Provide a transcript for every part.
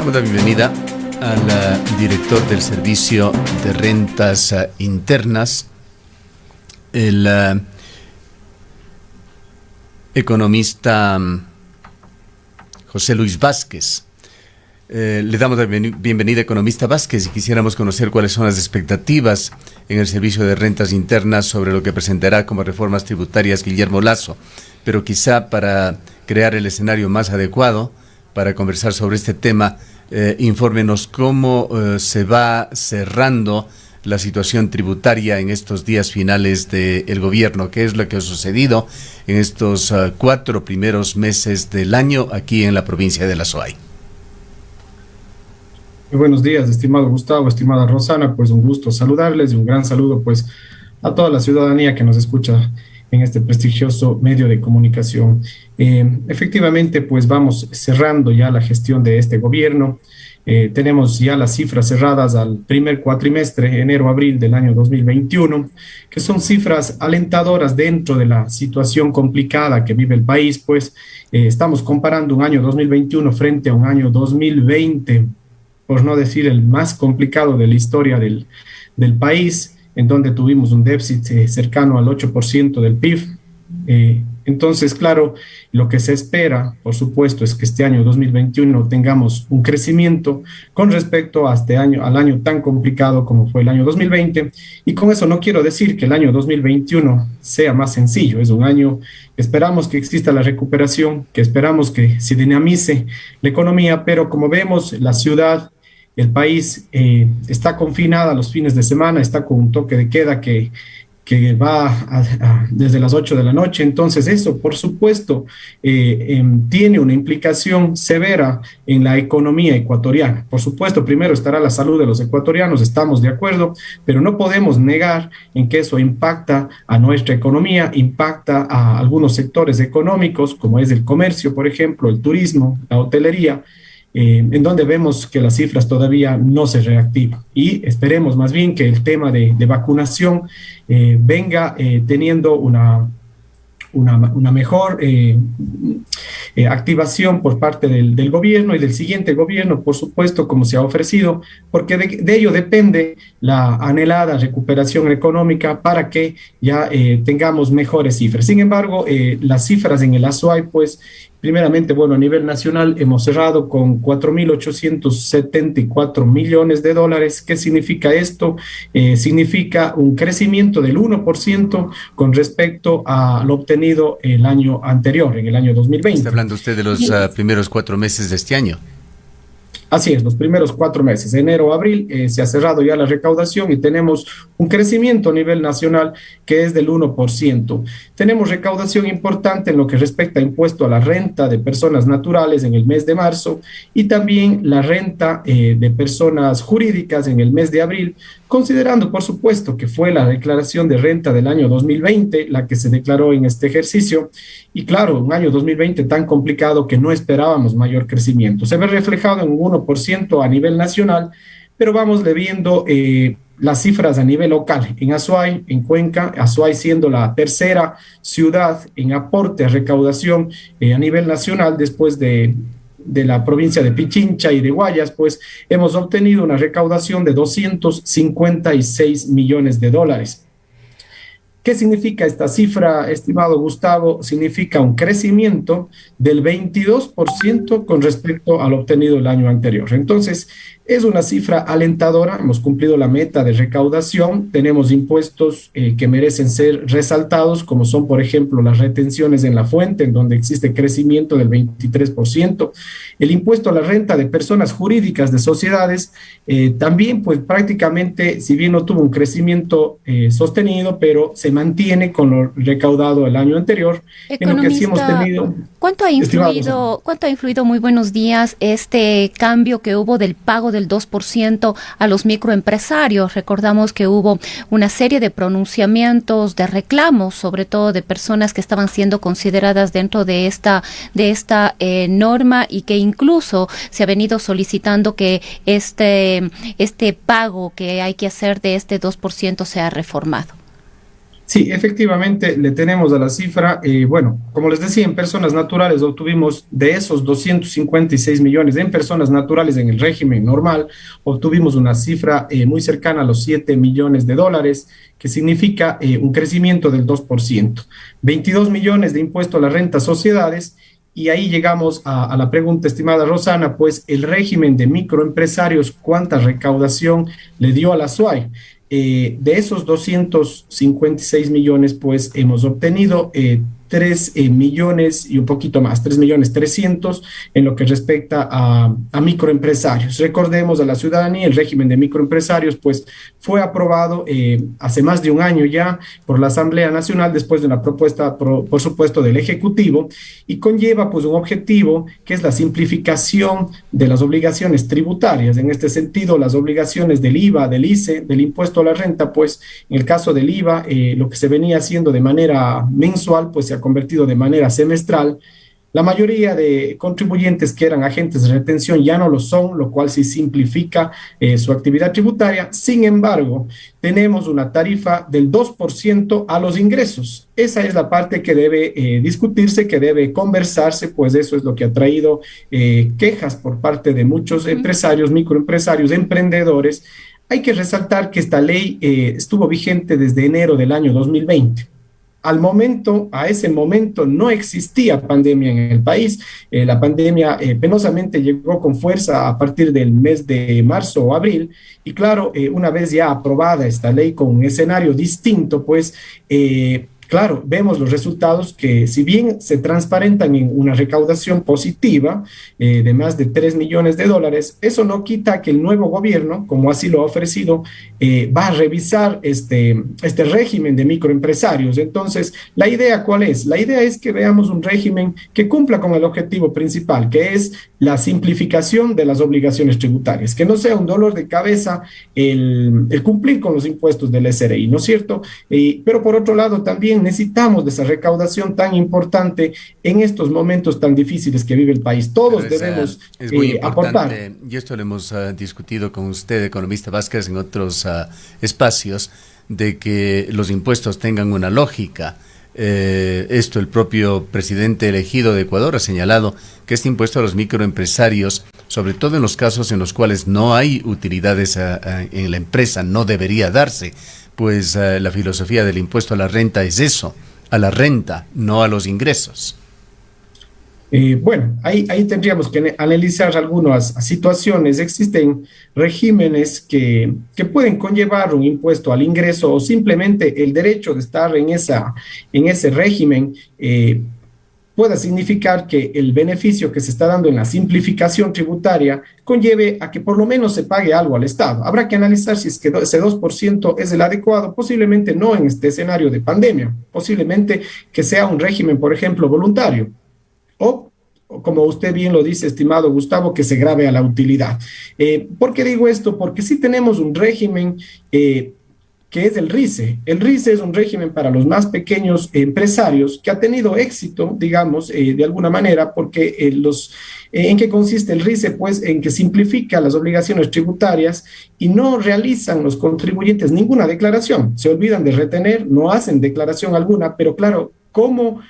damos la bienvenida al director del Servicio de Rentas Internas, el economista José Luis Vázquez. Le damos la bienvenida, economista Vázquez, y quisiéramos conocer cuáles son las expectativas en el Servicio de Rentas Internas sobre lo que presentará como reformas tributarias Guillermo Lasso. Pero quizá para crear el escenario más adecuado para conversar sobre este tema, infórmenos cómo se va cerrando la situación tributaria en estos días finales del gobierno. ¿Qué es lo que ha sucedido en estos 4 primeros meses del año aquí en la provincia de La Azuay? Muy buenos días, estimado Gustavo, estimada Rosana, pues un gusto saludarles y un gran saludo pues a toda la ciudadanía que nos escucha en este prestigioso medio de comunicación. Efectivamente, pues vamos cerrando ya la gestión de este gobierno. Tenemos ya las cifras cerradas al primer cuatrimestre, enero-abril del año 2021, que son cifras alentadoras dentro de la situación complicada que vive el país, pues estamos comparando un año 2021 frente a un año 2020, por no decir el más complicado de la historia del país, en donde tuvimos un déficit cercano al 8% del PIB. Entonces, claro, lo que se espera, por supuesto, es que este año 2021 tengamos un crecimiento con respecto a al año tan complicado como fue el año 2020. Y con eso no quiero decir que el año 2021 sea más sencillo. Es un año que esperamos que exista la recuperación, que esperamos que se dinamice la economía, pero como vemos, la ciudad, el país está confinada los fines de semana, está con un toque de queda que va desde las 8 de la noche. Entonces eso, por supuesto, tiene una implicación severa en la economía ecuatoriana. Por supuesto, primero estará la salud de los ecuatorianos, estamos de acuerdo, pero no podemos negar en que eso impacta a nuestra economía, impacta a algunos sectores económicos, como es el comercio, por ejemplo, el turismo, la hotelería, en donde vemos que las cifras todavía no se reactivan. Y esperemos más bien que el tema de vacunación venga teniendo una mejor activación por parte del gobierno y del siguiente gobierno, por supuesto, como se ha ofrecido, porque de ello depende la anhelada recuperación económica para que ya tengamos mejores cifras. Sin embargo, las cifras en el Azuay, pues, primeramente, bueno, a nivel nacional hemos cerrado con 4.874 millones de dólares. ¿Qué significa esto? Significa un crecimiento del 1% con respecto a lo obtenido el año anterior, en el año 2020. ¿Está hablando usted de los primeros 4 meses de este año? Así es, los primeros 4 meses, enero, abril, se ha cerrado ya la recaudación y tenemos un crecimiento a nivel nacional que es del 1%. Tenemos recaudación importante en lo que respecta a impuesto a la renta de personas naturales en el mes de marzo y también la renta de personas jurídicas en el mes de abril, considerando, por supuesto, que fue la declaración de renta del año 2020 la que se declaró en este ejercicio. Y claro, un año 2020 tan complicado que no esperábamos mayor crecimiento. Se ve reflejado en un 1% a nivel nacional, pero vamos viendo las cifras a nivel local. En Azuay, en Cuenca, Azuay siendo la tercera ciudad en aporte a recaudación a nivel nacional después de la provincia de Pichincha y de Guayas, pues hemos obtenido una recaudación de 256 millones de dólares. ¿Qué significa esta cifra, estimado Gustavo? Significa un crecimiento del 22% con respecto al obtenido el año anterior. Entonces, es una cifra alentadora, hemos cumplido la meta de recaudación, tenemos impuestos que merecen ser resaltados, como son, por ejemplo, las retenciones en la fuente, en donde existe crecimiento del 23%, el impuesto a la renta de personas jurídicas de sociedades, también, pues prácticamente, si bien no tuvo un crecimiento sostenido, pero se mantiene con lo recaudado el año anterior, en lo que sí hemos tenido. ¿Cuánto ha influido, muy buenos días, este cambio que hubo del pago del 2% a los microempresarios? Recordamos que hubo una serie de pronunciamientos, de reclamos, sobre todo de personas que estaban siendo consideradas dentro de esta norma y que incluso se ha venido solicitando que este pago que hay que hacer de este 2% sea reformado. Sí, efectivamente le tenemos a la cifra. Bueno, como les decía, en personas naturales obtuvimos de esos 256 millones en personas naturales en el régimen normal, obtuvimos una cifra muy cercana a los 7 millones de dólares, que significa un crecimiento del 2%. 22 millones de impuesto a la renta a sociedades. Y ahí llegamos a la pregunta, estimada Rosana, pues el régimen de microempresarios, ¿cuánta recaudación le dio a la SUAY? De esos 256 millones, pues hemos obtenido 3 millones y un poquito más, 3 millones 300 en lo que respecta a microempresarios. Recordemos a la ciudadanía, el régimen de microempresarios, pues fue aprobado hace más de un año ya por la Asamblea Nacional después de una propuesta, por supuesto, del Ejecutivo, y conlleva pues un objetivo que es la simplificación de las obligaciones tributarias. En este sentido, las obligaciones del IVA, del ICE, del impuesto a la renta, pues en el caso del IVA, lo que se venía haciendo de manera mensual, pues se ha convertido de manera semestral. La mayoría de contribuyentes que eran agentes de retención ya no lo son, lo cual sí simplifica su actividad tributaria. Sin embargo, tenemos una tarifa del 2% a los ingresos. Esa es la parte que debe discutirse, que debe conversarse, pues eso es lo que ha traído quejas por parte de muchos empresarios, microempresarios, emprendedores. Hay que resaltar que esta ley estuvo vigente desde enero del año 2020. A ese momento no existía pandemia en el país. La pandemia penosamente llegó con fuerza a partir del mes de marzo o abril. Y claro, una vez ya aprobada esta ley con un escenario distinto, pues claro, vemos los resultados que si bien se transparentan en una recaudación positiva de más de 3 millones de dólares, eso no quita que el nuevo gobierno, como así lo ha ofrecido, va a revisar este régimen de microempresarios. Entonces, ¿la idea cuál es? La idea es que veamos un régimen que cumpla con el objetivo principal, que es la simplificación de las obligaciones tributarias, que no sea un dolor de cabeza el cumplir con los impuestos del SRI, ¿no es cierto? Pero por otro lado, también necesitamos de esa recaudación tan importante en estos momentos tan difíciles que vive el país. Todos debemos es muy importante, aportar. Y esto lo hemos discutido con usted, economista Vázquez, en otros espacios, de que los impuestos tengan una lógica. Esto el propio presidente elegido de Ecuador ha señalado que este impuesto a los microempresarios, sobre todo en los casos en los cuales no hay utilidades en la empresa, no debería darse. Pues la filosofía del impuesto a la renta es eso, a la renta, no a los ingresos. Bueno, ahí tendríamos que analizar algunas situaciones. Existen regímenes que pueden conllevar un impuesto al ingreso o simplemente el derecho de estar en ese régimen pueda significar que el beneficio que se está dando en la simplificación tributaria conlleve a que por lo menos se pague algo al Estado. Habrá que analizar si es que ese 2% es el adecuado, posiblemente no en este escenario de pandemia, posiblemente que sea un régimen, por ejemplo, voluntario, o como usted bien lo dice, estimado Gustavo, que se grave a la utilidad. ¿Por qué digo esto? Porque sí tenemos un régimen que es el RICE. El RICE es un régimen para los más pequeños empresarios que ha tenido éxito, digamos, de alguna manera, porque ¿en qué consiste el RICE? Pues en que simplifica las obligaciones tributarias y no realizan los contribuyentes ninguna declaración. Se olvidan de retener, no hacen declaración alguna, pero claro, ¿cómo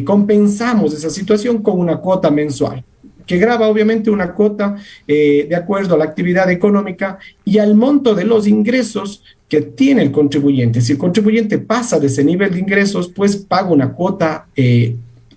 compensamos esa situación? Con una cuota mensual, que grava obviamente una cuota de acuerdo a la actividad económica y al monto de los ingresos que tiene el contribuyente. Si el contribuyente pasa de ese nivel de ingresos, pues paga una cuota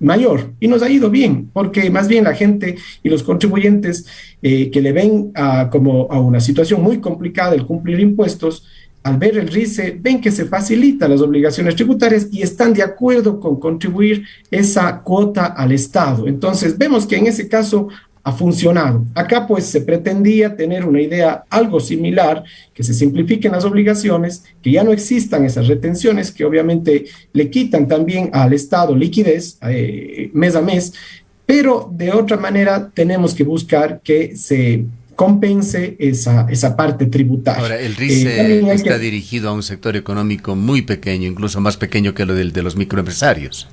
mayor. Y nos ha ido bien, porque más bien la gente y los contribuyentes que le ven como a una situación muy complicada el cumplir impuestos, al ver el RICE, ven que se facilitan las obligaciones tributarias y están de acuerdo con contribuir esa cuota al Estado. Entonces, vemos que en ese caso ha funcionado. Acá pues se pretendía tener una idea algo similar, que se simplifiquen las obligaciones, que ya no existan esas retenciones que obviamente le quitan también al Estado liquidez mes a mes, pero de otra manera tenemos que buscar que se compense esa parte tributaria. Ahora, el RICE está dirigido a un sector económico muy pequeño, incluso más pequeño que lo de los microempresarios.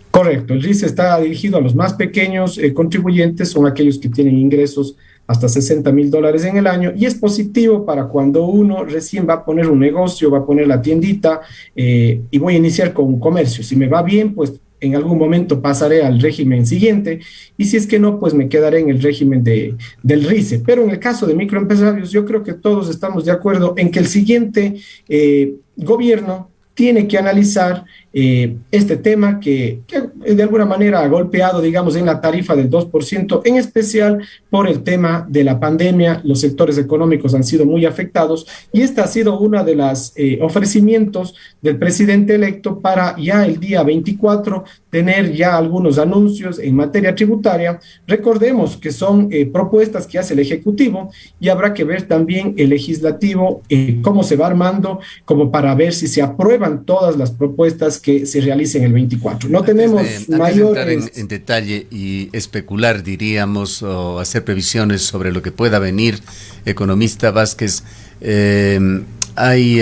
Correcto, el RICE está dirigido a los más pequeños contribuyentes, son aquellos que tienen ingresos hasta $60,000 en el año, y es positivo para cuando uno recién va a poner un negocio, va a poner la tiendita y voy a iniciar con un comercio. Si me va bien, pues en algún momento pasaré al régimen siguiente, y si es que no, pues me quedaré en el régimen del RICE. Pero en el caso de microempresarios, yo creo que todos estamos de acuerdo en que el siguiente gobierno tiene que analizar este tema que de alguna manera ha golpeado, digamos, en la tarifa del 2%, en especial por el tema de la pandemia. Los sectores económicos han sido muy afectados, y esta ha sido una de las ofrecimientos del presidente electo para ya el día 24 tener ya algunos anuncios en materia tributaria. Recordemos que son propuestas que hace el Ejecutivo, y habrá que ver también el Legislativo cómo se va armando, como para ver si se aprueban todas las propuestas que se realicen el 24. No tenemos mayores... de entrar en detalle y especular, diríamos, o hacer previsiones sobre lo que pueda venir, economista Vázquez, hay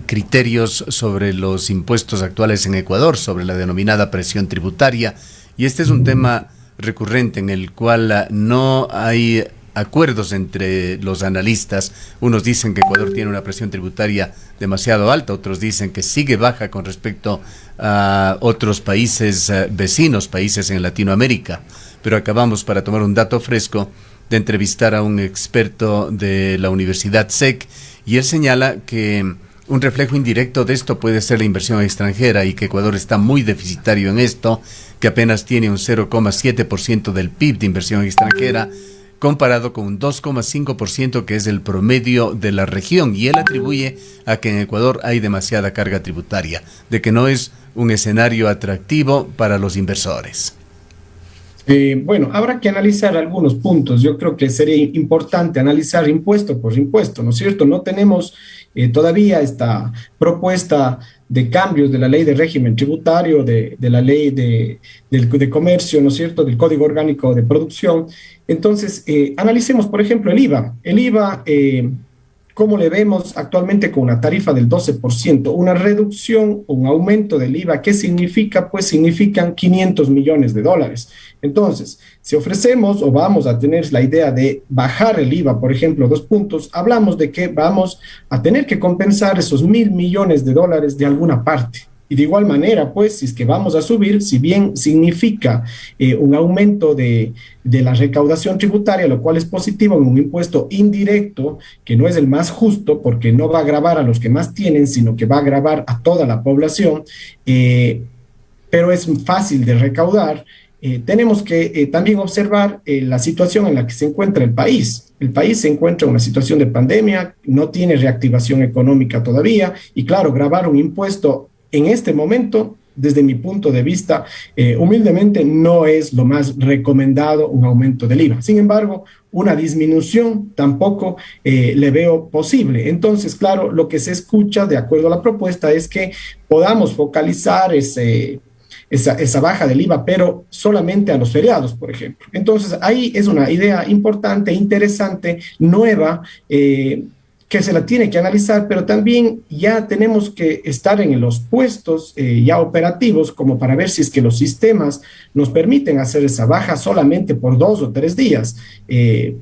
criterios sobre los impuestos actuales en Ecuador, sobre la denominada presión tributaria, y este es un tema recurrente en el cual no hay acuerdos entre los analistas. Unos dicen que Ecuador tiene una presión tributaria demasiado alta, otros dicen que sigue baja con respecto a otros países vecinos, países en Latinoamérica. Pero acabamos, para tomar un dato fresco, de entrevistar a un experto de la Universidad SEC, y él señala que un reflejo indirecto de esto puede ser la inversión extranjera, y que Ecuador está muy deficitario en esto, que apenas tiene un 0,7% del PIB de inversión extranjera, comparado con un 2,5% que es el promedio de la región, y él atribuye a que en Ecuador hay demasiada carga tributaria, de que no es un escenario atractivo para los inversores. Bueno, habrá que analizar algunos puntos. Yo creo que sería importante analizar impuesto por impuesto, ¿no es cierto? No tenemos todavía esta propuesta de cambios de la ley de régimen tributario, de la ley de comercio, ¿no es cierto?, del Código Orgánico de Producción. Entonces, analicemos, por ejemplo, el IVA. El IVA, ¿cómo le vemos actualmente con una tarifa del 12%? Una reducción, un aumento del IVA, ¿qué significa? Pues significan $500 millones. Entonces, si ofrecemos o vamos a tener la idea de bajar el IVA, por ejemplo, 2 puntos, hablamos de que vamos a tener que compensar esos $1.000 millones de alguna parte. Y de igual manera, pues, si es que vamos a subir, si bien significa un aumento de la recaudación tributaria, lo cual es positivo en un impuesto indirecto, que no es el más justo, porque no va a gravar a los que más tienen, sino que va a gravar a toda la población, pero es fácil de recaudar. Tenemos que también observar la situación en la que se encuentra el país. El país se encuentra en una situación de pandemia, no tiene reactivación económica todavía, y claro, gravar un impuesto en este momento, desde mi punto de vista, humildemente no es lo más recomendado, un aumento del IVA. Sin embargo, una disminución tampoco le veo posible. Entonces, claro, lo que se escucha de acuerdo a la propuesta es que podamos focalizar esa baja del IVA, pero solamente a los feriados, por ejemplo. Entonces, ahí es una idea importante, interesante, nueva, que se la tiene que analizar, pero también ya tenemos que estar en los puestos ya operativos, como para ver si es que los sistemas nos permiten hacer esa baja solamente por 2 o 3 días,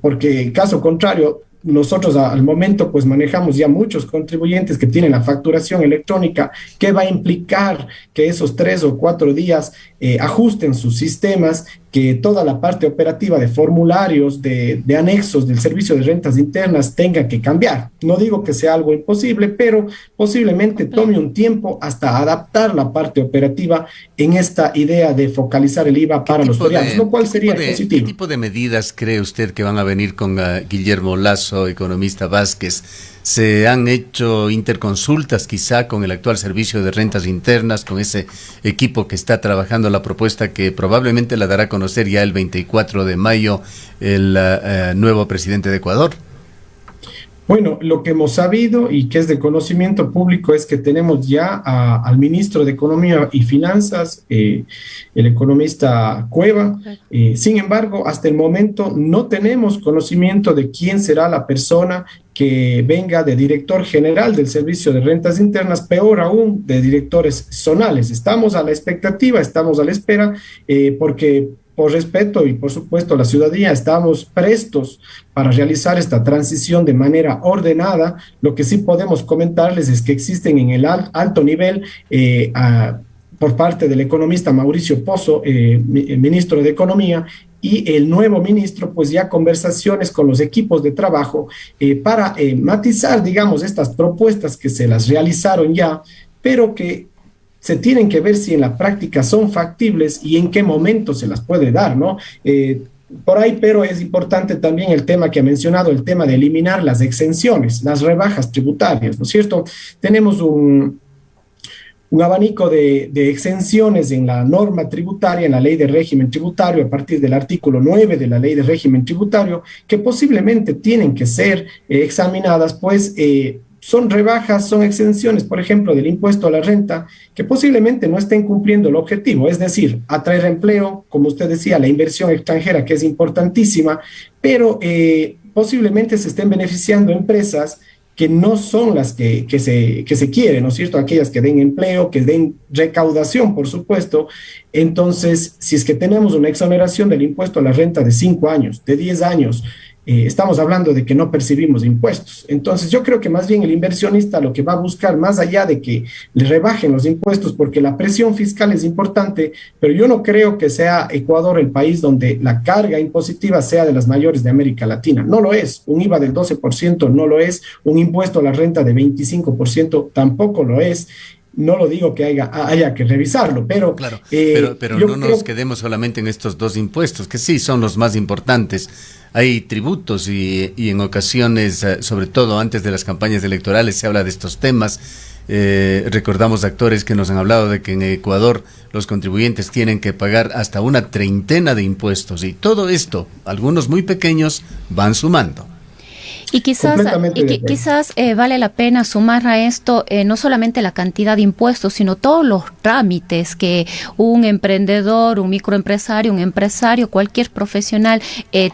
porque en caso contrario, nosotros al momento pues manejamos ya muchos contribuyentes que tienen la facturación electrónica, que va a implicar que esos 3 o 4 días ajusten sus sistemas, que toda la parte operativa de formularios, de anexos del servicio de rentas internas tenga que cambiar. No digo que sea algo imposible, pero posiblemente tome un tiempo hasta adaptar la parte operativa en esta idea de focalizar el IVA para los feriados, lo cual sería positivo. ¿Qué tipo de medidas cree usted que van a venir con Guillermo Lasso, economista Vázquez? ¿Se han hecho interconsultas quizá con el actual servicio de rentas internas, con ese equipo que está trabajando la propuesta que probablemente la dará a conocer ya el 24 de mayo el nuevo presidente de Ecuador? Bueno, lo que hemos sabido y que es de conocimiento público es que tenemos ya al ministro de Economía y Finanzas, el economista Cueva. Sin embargo, hasta el momento no tenemos conocimiento de quién será la persona que venga de director general del Servicio de Rentas Internas, peor aún, de directores zonales. Estamos a la expectativa, estamos a la espera, porque por respeto y por supuesto la ciudadanía, estamos prestos para realizar esta transición de manera ordenada. Lo que sí podemos comentarles es que existen en el alto nivel por parte del economista Mauricio Pozo, ministro de Economía, y el nuevo ministro, pues ya conversaciones con los equipos de trabajo para matizar, digamos, estas propuestas que se las realizaron ya, pero que se tienen que ver si en la práctica son factibles y en qué momento se las puede dar, ¿no? Por ahí, pero es importante también el tema que ha mencionado, el tema de eliminar las exenciones, las rebajas tributarias, ¿no es cierto? Tenemos un abanico de exenciones en la norma tributaria, en la ley de régimen tributario, a partir del artículo 9 de la ley de régimen tributario, que posiblemente tienen que ser examinadas, pues son rebajas, son exenciones, por ejemplo, del impuesto a la renta, que posiblemente no estén cumpliendo el objetivo, es decir, atraer empleo, como usted decía, la inversión extranjera, que es importantísima, pero posiblemente se estén beneficiando empresas que no son las que se quieren, ¿no es cierto? Aquellas que den empleo, que den recaudación, por supuesto. Entonces, si es que tenemos una exoneración del impuesto a la renta de 5 años, de 10 años, estamos hablando de que no percibimos impuestos. Entonces, yo creo que más bien el inversionista lo que va a buscar, más allá de que le rebajen los impuestos, porque la presión fiscal es importante, pero yo no creo que sea Ecuador el país donde la carga impositiva sea de las mayores de América Latina. No lo es. Un IVA del 12% no lo es. Un impuesto a la renta de 25% tampoco lo es. No lo digo que haya que revisarlo, pero... Claro, pero no nos quedemos solamente en estos dos impuestos, que sí son los más importantes. Hay tributos y en ocasiones, sobre todo antes de las campañas electorales, se habla de estos temas. Recordamos actores que nos han hablado de que en Ecuador los contribuyentes tienen que pagar hasta una treintena de impuestos, y todo esto, algunos muy pequeños, van sumando. Y quizás vale la pena sumar a esto no solamente la cantidad de impuestos, sino todos los trámites que un emprendedor, un microempresario, un empresario, cualquier profesional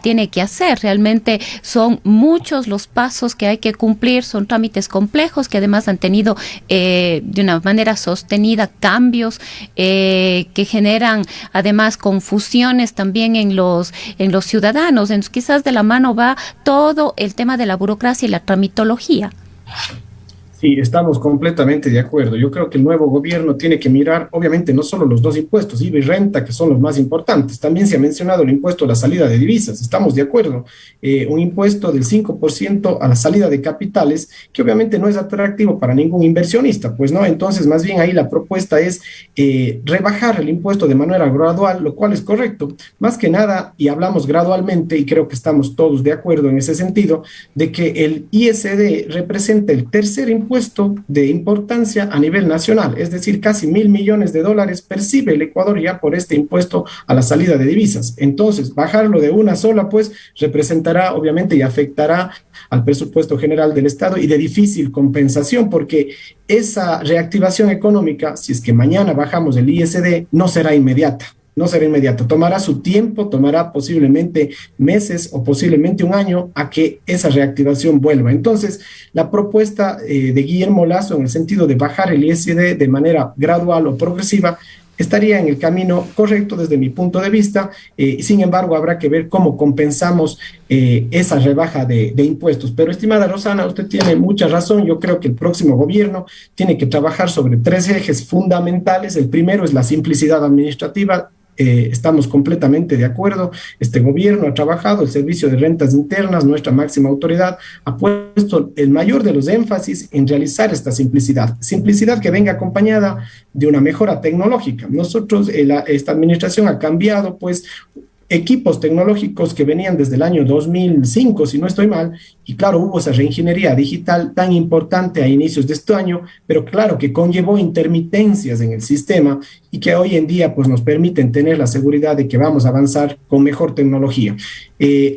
tiene que hacer. Realmente son muchos los pasos que hay que cumplir, son trámites complejos que además han tenido de una manera sostenida cambios que generan además confusiones también en los ciudadanos. Entonces, quizás de la mano va todo el tema de la burocracia y la tramitología. Sí, estamos completamente de acuerdo. Yo creo que el nuevo gobierno tiene que mirar, obviamente, no solo los dos impuestos, IVA y renta, que son los más importantes. También se ha mencionado el impuesto a la salida de divisas. Estamos de acuerdo. Un impuesto del 5% a la salida de capitales, que obviamente no es atractivo para ningún inversionista, pues no. Entonces, más bien ahí la propuesta es rebajar el impuesto de manera gradual, lo cual es correcto. Más que nada, y hablamos gradualmente, y creo que estamos todos de acuerdo en ese sentido, de que el ISD representa el tercer impuesto de importancia a nivel nacional, es decir, casi $1.000 millones percibe el Ecuador ya por este impuesto a la salida de divisas. Entonces, bajarlo de una sola, pues, representará, obviamente, y afectará al presupuesto general del Estado y de difícil compensación, porque esa reactivación económica, si es que mañana bajamos el ISD, no será inmediata. No será inmediato, tomará su tiempo, tomará posiblemente meses o posiblemente un año a que esa reactivación vuelva. Entonces, la propuesta de Guillermo Lasso en el sentido de bajar el ISD de manera gradual o progresiva estaría en el camino correcto desde mi punto de vista. Sin embargo, habrá que ver cómo compensamos esa rebaja de impuestos. Pero, estimada Rosana, usted tiene mucha razón. Yo creo que el próximo gobierno tiene que trabajar sobre 3 ejes fundamentales. El primero es la simplicidad administrativa. Estamos completamente de acuerdo. Este gobierno ha trabajado, el Servicio de Rentas Internas, nuestra máxima autoridad, ha puesto el mayor de los énfasis en realizar esta simplicidad que venga acompañada de una mejora tecnológica. Nosotros, esta administración ha cambiado, pues, equipos tecnológicos que venían desde el año 2005, si no estoy mal, y claro, hubo esa reingeniería digital tan importante a inicios de este año, pero claro que conllevó intermitencias en el sistema y que hoy en día pues nos permiten tener la seguridad de que vamos a avanzar con mejor tecnología.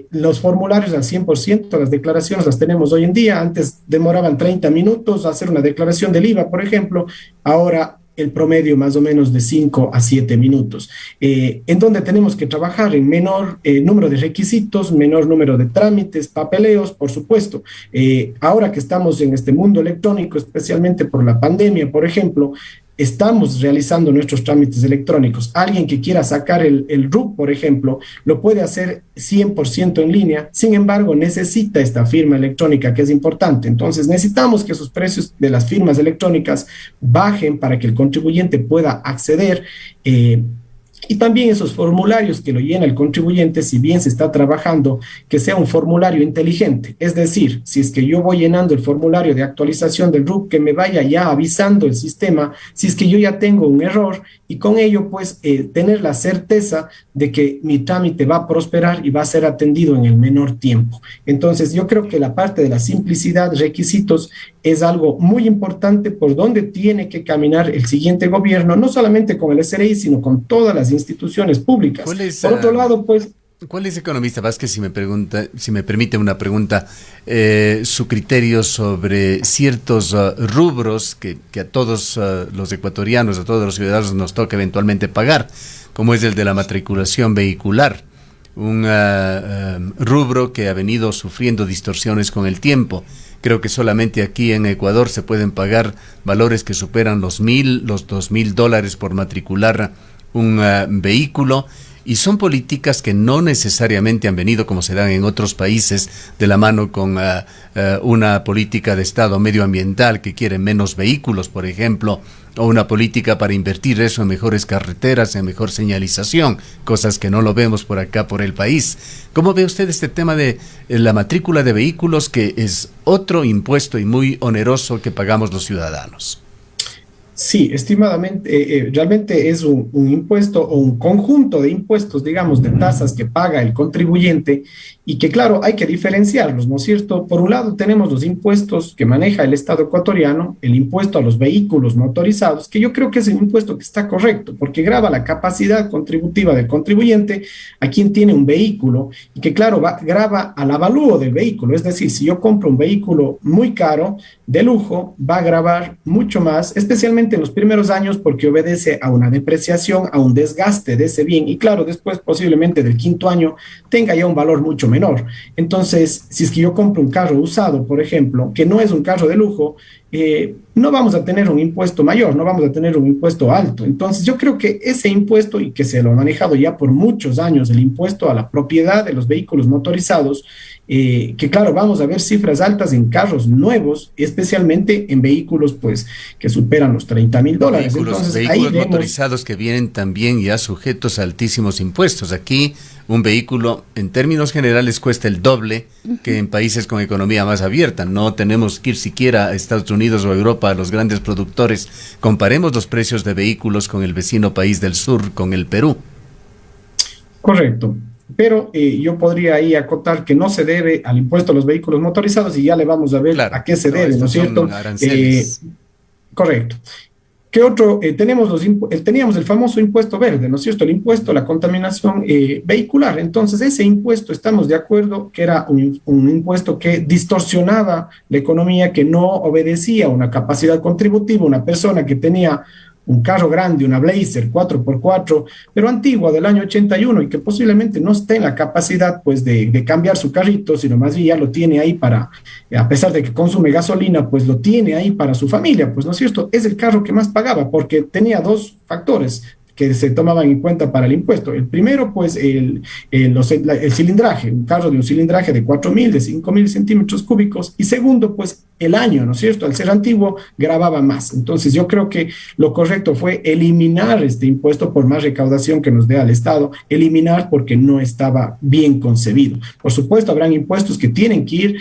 Los formularios al 100%, las declaraciones las tenemos hoy en día. Antes demoraban 30 minutos hacer una declaración del IVA, por ejemplo, ahora el promedio más o menos de 5 a 7 minutos, en donde tenemos que trabajar en menor número de requisitos, menor número de trámites, papeleos, por supuesto. Ahora que estamos en este mundo electrónico, especialmente por la pandemia, por ejemplo, estamos realizando nuestros trámites electrónicos. Alguien que quiera sacar el RUC, por ejemplo, lo puede hacer 100% en línea. Sin embargo, necesita esta firma electrónica, que es importante. Entonces, necesitamos que esos precios de las firmas electrónicas bajen para que el contribuyente pueda acceder. Y también esos formularios que lo llena el contribuyente, si bien se está trabajando, que sea un formulario inteligente. Es decir, si es que yo voy llenando el formulario de actualización del RUC, que me vaya ya avisando el sistema si es que yo ya tengo un error, y con ello pues tener la certeza de que mi trámite va a prosperar y va a ser atendido en el menor tiempo. Entonces yo creo que la parte de la simplicidad, requisitos, es algo muy importante por donde tiene que caminar el siguiente gobierno, no solamente con el SRI, sino con todas las instituciones públicas. Por otro lado, pues... ¿Cuál es, economista Vázquez, si me permite una pregunta, su criterio sobre ciertos rubros que a todos los ecuatorianos, a todos los ciudadanos nos toca eventualmente pagar, como es el de la matriculación vehicular? Un rubro que ha venido sufriendo distorsiones con el tiempo. Creo que solamente aquí en Ecuador se pueden pagar valores que superan los $2,000 por matricular un vehículo, y son políticas que no necesariamente han venido, como se dan en otros países, de la mano con una política de Estado medioambiental que quiere menos vehículos, por ejemplo, o una política para invertir eso en mejores carreteras, en mejor señalización, cosas que no lo vemos por acá, por el país. ¿Cómo ve usted este tema de la matrícula de vehículos, que es otro impuesto y muy oneroso que pagamos los ciudadanos? Sí, estimadamente, realmente es un impuesto o un conjunto de impuestos, digamos, de tasas que paga el contribuyente, y que, claro, hay que diferenciarlos, ¿no es cierto? Por un lado tenemos los impuestos que maneja el Estado ecuatoriano, el impuesto a los vehículos motorizados, que yo creo que es un impuesto que está correcto, porque grava la capacidad contributiva del contribuyente a quien tiene un vehículo, y que, claro, grava al avalúo del vehículo. Es decir, si yo compro un vehículo muy caro, de lujo, va a gravar mucho más, especialmente en los primeros años, porque obedece a una depreciación, a un desgaste de ese bien, y claro, después posiblemente del quinto año tenga ya un valor mucho menor. Entonces, si es que yo compro un carro usado, por ejemplo, que no es un carro de lujo, no vamos a tener un impuesto mayor, no vamos a tener un impuesto alto. Entonces, yo creo que ese impuesto, y que se lo ha manejado ya por muchos años, el impuesto a la propiedad de los vehículos motorizados, que claro, vamos a ver cifras altas en carros nuevos, especialmente en vehículos pues que superan los $30,000. Vehículos motorizados que vienen también ya sujetos a altísimos impuestos. Aquí un vehículo en términos generales cuesta el doble que en países con economía más abierta. No tenemos que ir siquiera a Estados Unidos o a Europa, a los grandes productores. Comparemos los precios de vehículos con el vecino país del sur, con el Perú. Correcto. Pero yo podría ahí acotar que no se debe al impuesto a los vehículos motorizados, y ya le vamos a ver a qué se debe, ¿no es cierto? Correcto. ¿Qué otro? Teníamos el famoso impuesto verde, ¿no es cierto? El impuesto a la contaminación vehicular. Entonces, ese impuesto, estamos de acuerdo que era un impuesto que distorsionaba la economía, que no obedecía a una capacidad contributiva. Una persona que tenía un carro grande, una Blazer 4x4, pero antigua, del año 81, y que posiblemente no esté en la capacidad pues de cambiar su carrito, sino más bien ya lo tiene ahí para, a pesar de que consume gasolina, pues lo tiene ahí para su familia, pues no es cierto, es el carro que más pagaba, porque tenía dos factores que se tomaban en cuenta para el impuesto. El primero, pues, el cilindraje, un carro de un cilindraje de 4,000, de 5,000 centímetros cúbicos, y segundo, pues, el año, ¿no es cierto? Al ser antiguo, grababa más. Entonces, yo creo que lo correcto fue eliminar este impuesto por más recaudación que nos dé al Estado, eliminar porque no estaba bien concebido. Por supuesto, habrán impuestos que tienen que ir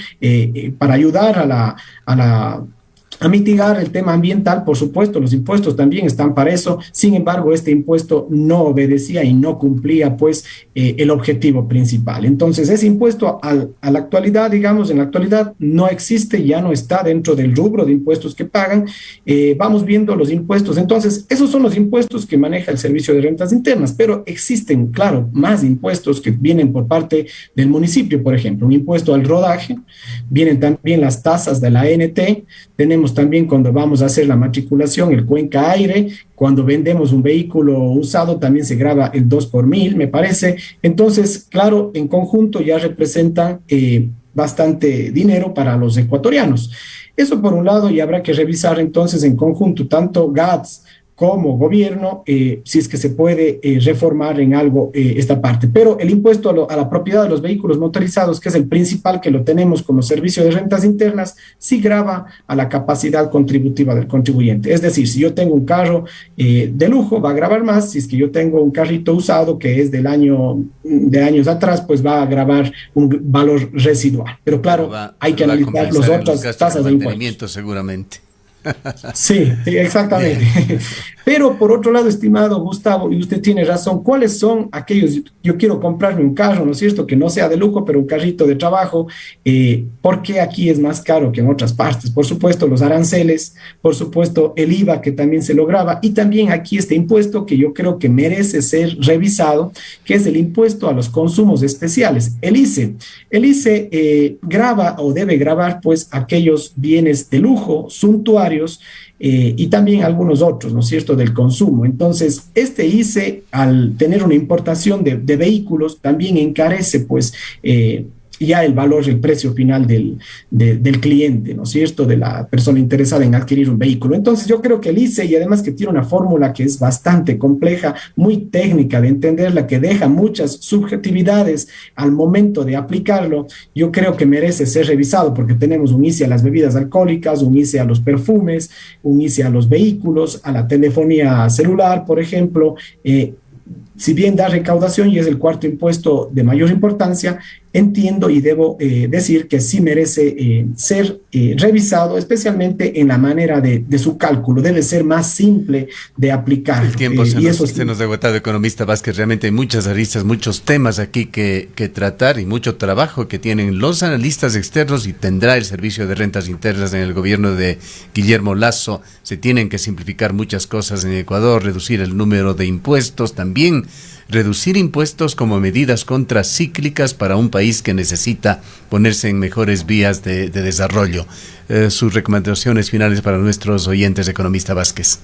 para ayudar a mitigar el tema ambiental. Por supuesto, los impuestos también están para eso. Sin embargo, este impuesto no obedecía y no cumplía pues el objetivo principal. Entonces, ese impuesto a la actualidad, digamos, en la actualidad no existe, ya no está dentro del rubro de impuestos que pagan. Vamos viendo los impuestos. Entonces, esos son los impuestos que maneja el Servicio de Rentas Internas, pero existen, claro, más impuestos que vienen por parte del municipio. Por ejemplo, un impuesto al rodaje, vienen también las tasas de la ANT, tenemos también cuando vamos a hacer la matriculación, el Cuenca Aire, cuando vendemos un vehículo usado también se grava el 2 por 1000, me parece. Entonces, claro, en conjunto ya representan bastante dinero para los ecuatorianos. Eso por un lado, y habrá que revisar entonces en conjunto tanto GATS como gobierno, si es que se puede reformar en algo esta parte. Pero el impuesto a la propiedad de los vehículos motorizados, que es el principal que lo tenemos como servicio de rentas internas, sí grava a la capacidad contributiva del contribuyente. Es decir, si yo tengo un carro de lujo, va a gravar más. Si es que yo tengo un carrito usado que es de años atrás, pues va a gravar un valor residual. Pero claro, hay que analizar las otras tasas de impuestos. Seguramente. Sí, exactamente. Pero por otro lado, estimado Gustavo, y usted tiene razón, ¿cuáles son aquellos? Yo quiero comprarme un carro, ¿no es cierto? Que no sea de lujo, pero un carrito de trabajo. ¿Por qué aquí es más caro que en otras partes? Por supuesto, los aranceles, por supuesto, el IVA que también se lo grava, y también aquí este impuesto que yo creo que merece ser revisado, que es el impuesto a los consumos especiales, el ICE. El ICE grava o debe gravar pues aquellos bienes de lujo, suntuarios, y también algunos otros, ¿no es cierto?, del consumo. Entonces, este ICE, al tener una importación de vehículos, también encarece, pues, ya el valor, el precio final del cliente, ¿no es cierto?, de la persona interesada en adquirir un vehículo. Entonces, yo creo que el ICE, y además que tiene una fórmula que es bastante compleja, muy técnica de entenderla, que deja muchas subjetividades al momento de aplicarlo, yo creo que merece ser revisado, porque tenemos un ICE a las bebidas alcohólicas, un ICE a los perfumes, un ICE a los vehículos, a la telefonía celular, por ejemplo. Si bien da recaudación y es el cuarto impuesto de mayor importancia, entiendo y debo decir que sí merece ser revisado, especialmente en la manera de su cálculo. Debe ser más simple de aplicar. El tiempo se nos ha agotado, economista Vázquez. Realmente hay muchas aristas, muchos temas aquí que tratar y mucho trabajo que tienen los analistas externos y tendrá el Servicio de Rentas Internas en el gobierno de Guillermo Lasso. Se tienen que simplificar muchas cosas en Ecuador, reducir el número de impuestos, también reducir impuestos como medidas contracíclicas para un país que necesita ponerse en mejores vías de desarrollo. Sus recomendaciones finales para nuestros oyentes, economista Vázquez.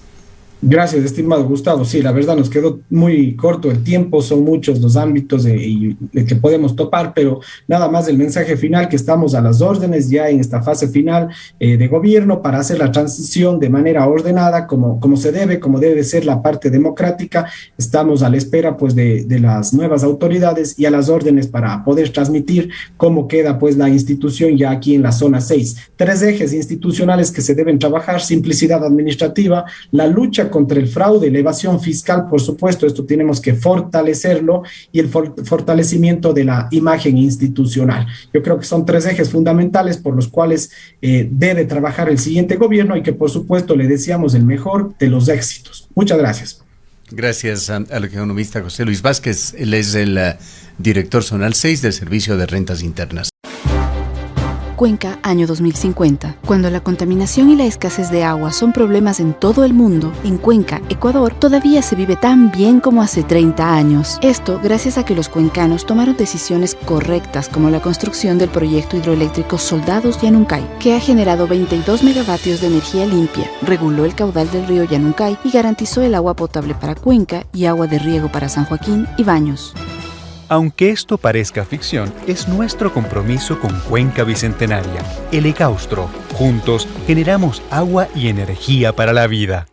Gracias, estimado Gustavo. Sí, la verdad nos quedó muy corto el tiempo, son muchos los ámbitos de que podemos topar, pero nada más el mensaje final, que estamos a las órdenes ya en esta fase final de gobierno para hacer la transición de manera ordenada, como debe ser la parte democrática. Estamos a la espera pues de las nuevas autoridades y a las órdenes para poder transmitir cómo queda pues la institución ya aquí en la zona 6. 3 ejes institucionales que se deben trabajar: simplicidad administrativa, la lucha contra el fraude, la evasión fiscal, por supuesto, esto tenemos que fortalecerlo, y el fortalecimiento de la imagen institucional. Yo creo que son 3 ejes fundamentales por los cuales debe trabajar el siguiente gobierno, y que por supuesto le deseamos el mejor de los éxitos. Muchas gracias. Gracias al economista José Luis Vázquez. Él es el director zonal 6 del Servicio de Rentas Internas. Cuenca, año 2050. Cuando la contaminación y la escasez de agua son problemas en todo el mundo, en Cuenca, Ecuador, todavía se vive tan bien como hace 30 años. Esto gracias a que los cuencanos tomaron decisiones correctas, como la construcción del proyecto hidroeléctrico Soldados Yanuncay, que ha generado 22 megavatios de energía limpia, reguló el caudal del río Yanuncay y garantizó el agua potable para Cuenca y agua de riego para San Joaquín y Baños. Aunque esto parezca ficción, es nuestro compromiso con Cuenca Bicentenaria, el Ecaustro. Juntos generamos agua y energía para la vida.